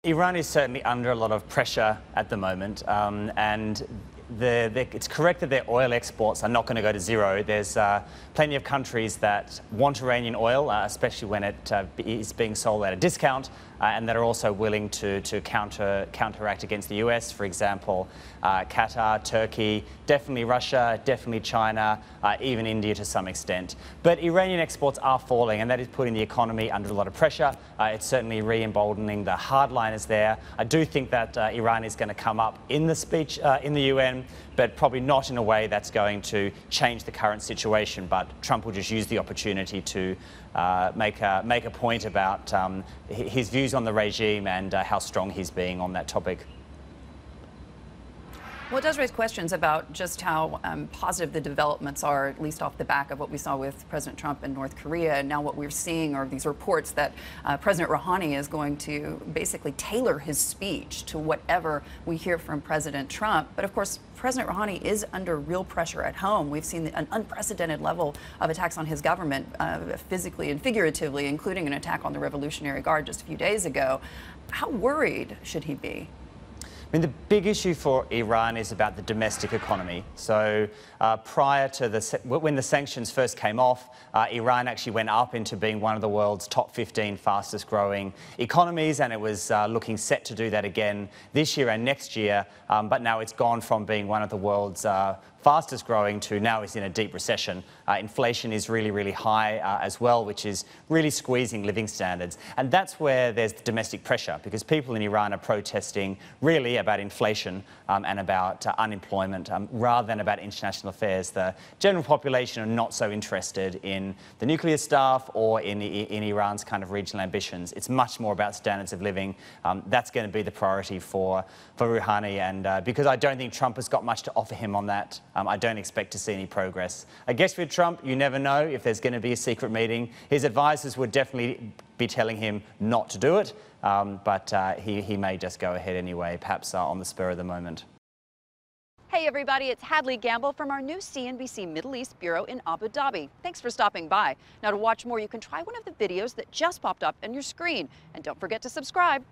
Iran is certainly under a lot of pressure at the moment, and it's correct that their oil exports are not going to go to zero. There's plenty of countries that want Iranian oil, especially when it is being sold at a discount, and that are also willing to counteract against the US. For example, Qatar, Turkey, definitely Russia, definitely China, even India to some extent. But Iranian exports are falling, and that is putting the economy under a lot of pressure. It's certainly re-emboldening the hardliners there. I do think that Iran is going to come up in the speech in the UN, but probably not in a way that's going to change the current situation. But Trump will just use the opportunity to make a point about his views on the regime and how strong he's being on that topic. Well, it does raise questions about just how positive the developments are, at least off the back of what we saw with President Trump in North Korea. And now what we're seeing are these reports that President Rouhani is going to basically tailor his speech to whatever we hear from President Trump. But of course, President Rouhani is under real pressure at home. We've seen an unprecedented level of attacks on his government, physically and figuratively, including an attack on the Revolutionary Guard just a few days ago. How worried should he be? I mean, the big issue for Iran is about the domestic economy. So prior to when the sanctions first came off, Iran actually went up into being one of the world's top 15 fastest growing economies, and it was looking set to do that again this year and next year. But now it's gone from being one of the world's fastest growing to now is in a deep recession. Inflation is really, really high as well, which is really squeezing living standards. And that's where there's the domestic pressure, because people in Iran are protesting really about inflation and about unemployment rather than about international affairs. The general population are not so interested in the nuclear stuff or in Iran's kind of regional ambitions. It's much more about standards of living. That's going to be the priority for Rouhani, and because I don't think Trump has got much to offer him on that, I don't expect to see any progress. I guess with Trump, you never know if there's going to be a secret meeting. His advisors would definitely be telling him not to do it, but he may just go ahead anyway, perhaps on the spur of the moment. Hey everybody, it's Hadley Gamble from our new CNBC Middle East Bureau in Abu Dhabi. Thanks for stopping by. Now to watch more, you can try one of the videos that just popped up on your screen. And don't forget to subscribe.